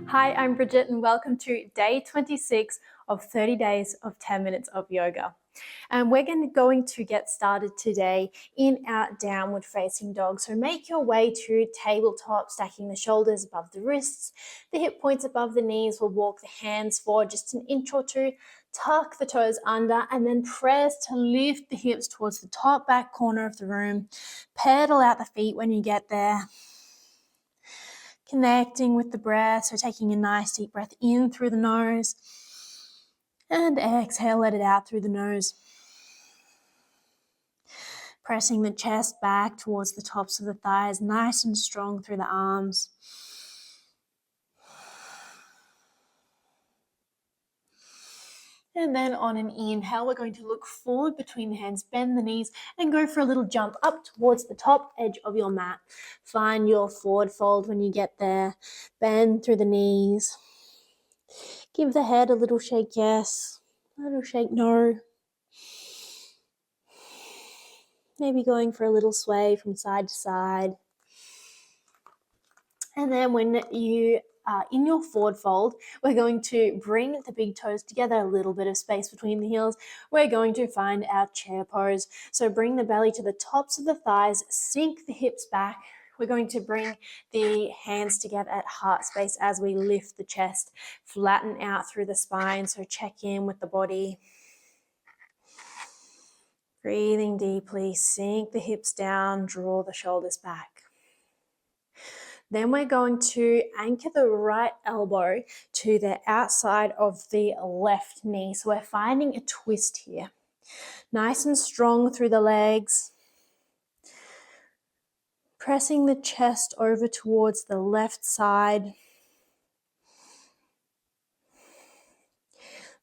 Hi, I'm Bridget and welcome to day 26 of 30 days of 10 minutes of yoga. And we're going to get started today in our downward facing dog. So make your way to tabletop, stacking the shoulders above the wrists, the hip points above the knees. We'll walk the hands forward just an inch or two, tuck the toes under, and then press to lift the hips towards the top back corner of the room. Pedal out the feet when you get there. Connecting with the breath, so taking a nice deep breath in through the nose and exhale, let it out through the nose. Pressing the chest back towards the tops of the thighs, nice and strong through the arms. And then on an inhale, we're going to look forward between the hands, bend the knees, and go for a little jump up towards the top edge of your mat. Find your forward fold when you get there. Bend through the knees. Give the head a little shake yes, a little shake no. Maybe going for a little sway from side to side. And then when you are in your forward fold, we're going to bring the big toes together, a little bit of space between the heels. We're going to find our chair pose. So bring the belly to the tops of the thighs, sink the hips back. We're going to bring the hands together at heart space as we lift the chest, flatten out through the spine. So check in with the body. Breathing deeply, sink the hips down, draw the shoulders back. Then we're going to anchor the right elbow to the outside of the left knee. So we're finding a twist here. Nice and strong through the legs. Pressing the chest over towards the left side.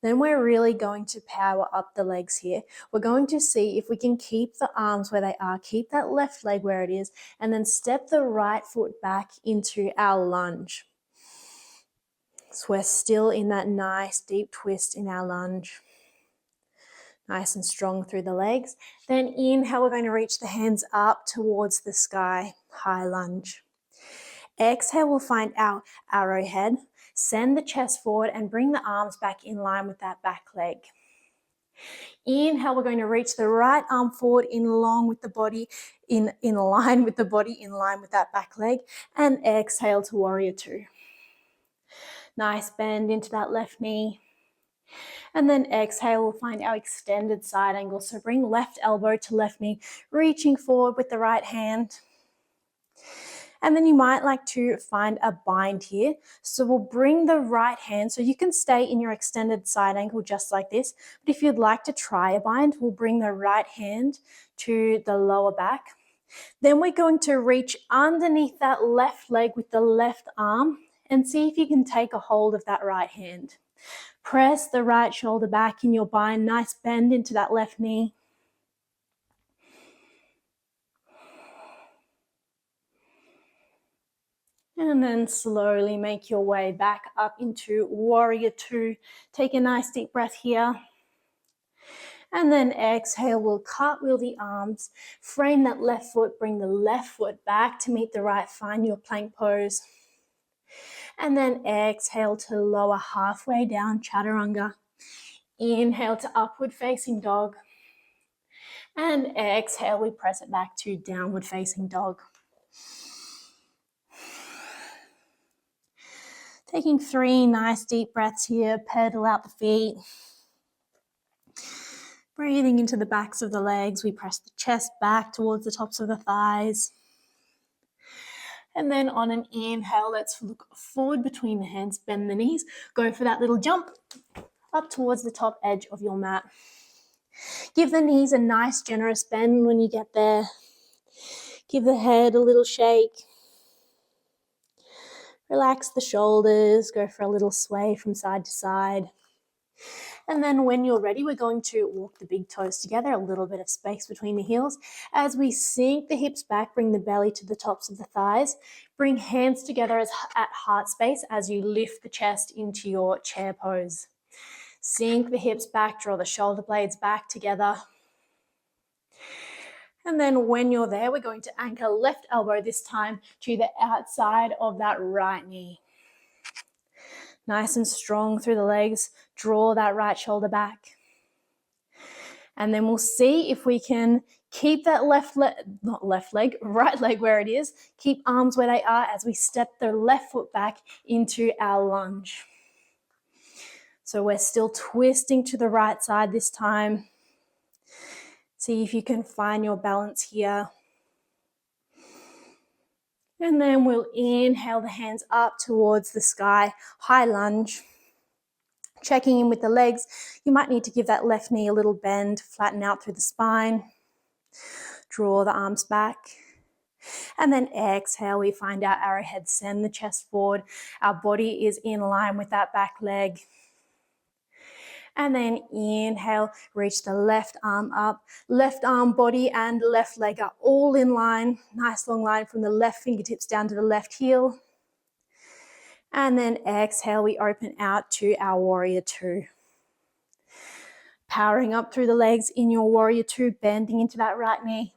Then we're really going to power up the legs here. We're going to see if we can keep the arms where they are, keep that left leg where it is, and then step the right foot back into our lunge. So we're still in that nice deep twist in our lunge. Nice and strong through the legs. Then inhale, we're going to reach the hands up towards the sky, high lunge. Exhale, we'll find our arrowhead. Send the chest forward and bring the arms back in line with that back leg. Inhale, we're going to reach the right arm forward in line with the body, in line with that back leg. And exhale to warrior two. Nice bend into that left knee. And then exhale, we'll find our extended side angle. So bring left elbow to left knee, reaching forward with the right hand. And then you might like to find a bind here. So we'll bring the right hand, so you can stay in your extended side angle just like this. But if you'd like to try a bind, we'll bring the right hand to the lower back. Then we're going to reach underneath that left leg with the left arm and see if you can take a hold of that right hand. Press the right shoulder back in your bind, nice bend into that left knee. And then slowly make your way back up into warrior two. Take a nice deep breath here. And then exhale, we'll cartwheel the arms, frame that left foot, bring the left foot back to meet the right, find your plank pose. And then exhale to lower halfway down, chaturanga. Inhale to upward facing dog. And exhale, we press it back to downward facing dog. Taking 3 nice deep breaths here, pedal out the feet. Breathing into the backs of the legs, we press the chest back towards the tops of the thighs. And then on an inhale, let's look forward between the hands, bend the knees, go for that little jump up towards the top edge of your mat. Give the knees a nice generous bend when you get there. Give the head a little shake. Relax the shoulders, go for a little sway from side to side. And then when you're ready, we're going to walk the big toes together, a little bit of space between the heels. As we sink the hips back, bring the belly to the tops of the thighs. Bring hands together at heart space as you lift the chest into your chair pose. Sink the hips back, draw the shoulder blades back together. And then when you're there, we're going to anchor left elbow this time to the outside of that right knee. Nice and strong through the legs. Draw that right shoulder back. And then we'll see if we can keep that right leg where it is. Keep arms where they are as we step the left foot back into our lunge. So we're still twisting to the right side this time. See if you can find your balance here. And then we'll inhale the hands up towards the sky, high lunge. Checking in with the legs, you might need to give that left knee a little bend, flatten out through the spine. Draw the arms back. And then exhale, we find our arrowhead, send the chest forward. Our body is in line with that back leg. And then inhale, reach the left arm up. Left arm, body, and left leg are all in line. Nice long line from the left fingertips down to the left heel. And then exhale, we open out to our warrior two. Powering up through the legs in your warrior two, bending into that right knee.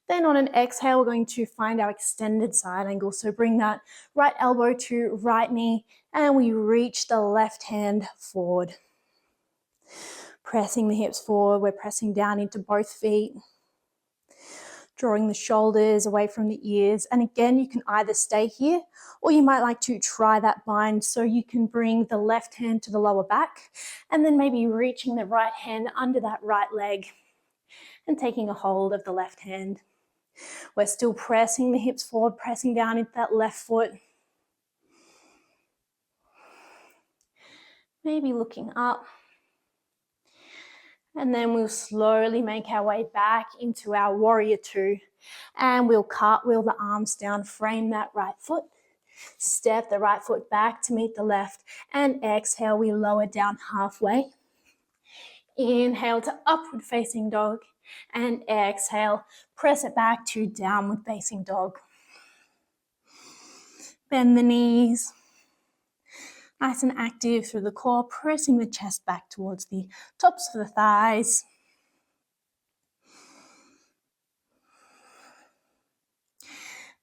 Then on an exhale, we're going to find our extended side angle. So bring that right elbow to right knee, and we reach the left hand forward. Pressing the hips forward, we're pressing down into both feet. Drawing the shoulders away from the ears. And again, you can either stay here, or you might like to try that bind. So you can bring the left hand to the lower back, and then maybe reaching the right hand under that right leg and taking a hold of the left hand. We're still pressing the hips forward, pressing down into that left foot. Maybe looking up. And then we'll slowly make our way back into our warrior two. And we'll cartwheel the arms down, frame that right foot. Step the right foot back to meet the left. And exhale, we lower down halfway. Inhale to upward facing dog. And exhale, press it back to downward facing dog. Bend the knees. Nice and active through the core, pressing the chest back towards the tops of the thighs.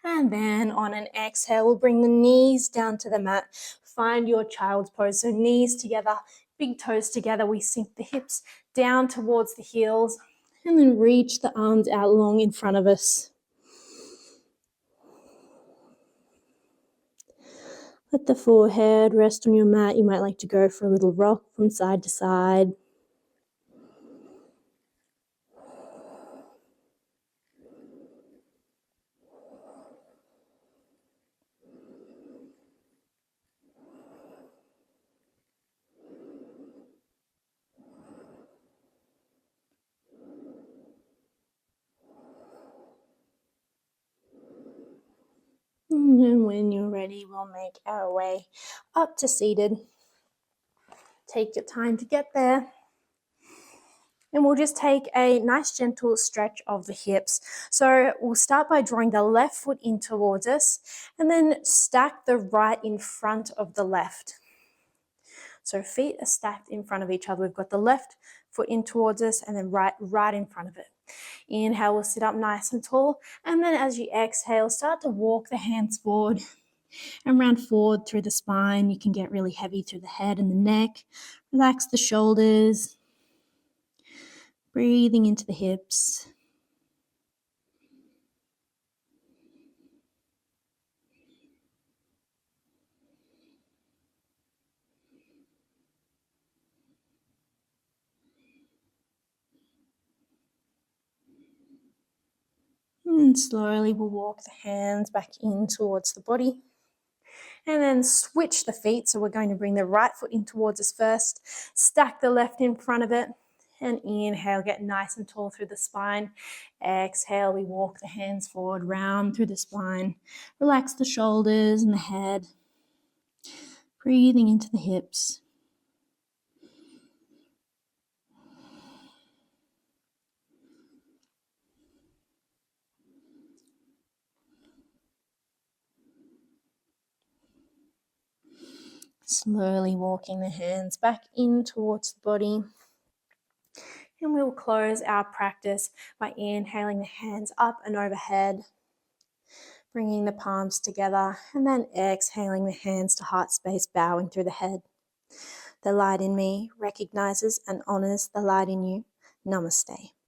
And then on an exhale, we'll bring the knees down to the mat. Find your child's pose. So knees together, big toes together. We sink the hips down towards the heels and then reach the arms out long in front of us. Let the forehead rest on your mat. You might like to go for a little rock from side to side. And when you're ready, we'll make our way up to seated. Take your time to get there. And we'll just take a nice gentle stretch of the hips. So we'll start by drawing the left foot in towards us and then stack the right in front of the left. So feet are stacked in front of each other. We've got the left foot in towards us and then right in front of it. Inhale, we'll sit up nice and tall. And then as you exhale, start to walk the hands forward and round forward through the spine. You can get really heavy through the head and the neck. Relax the shoulders. Breathing into the hips. And slowly we'll walk the hands back in towards the body. And then switch the feet. So we're going to bring the right foot in towards us first. Stack the left in front of it. And inhale, get nice and tall through the spine. Exhale, we walk the hands forward, round through the spine. Relax the shoulders and the head. Breathing into the hips. Slowly walking the hands back in towards the body. And we'll close our practice by inhaling the hands up and overhead. Bringing the palms together and then exhaling the hands to heart space, bowing through the head. The light in me recognizes and honors the light in you. Namaste.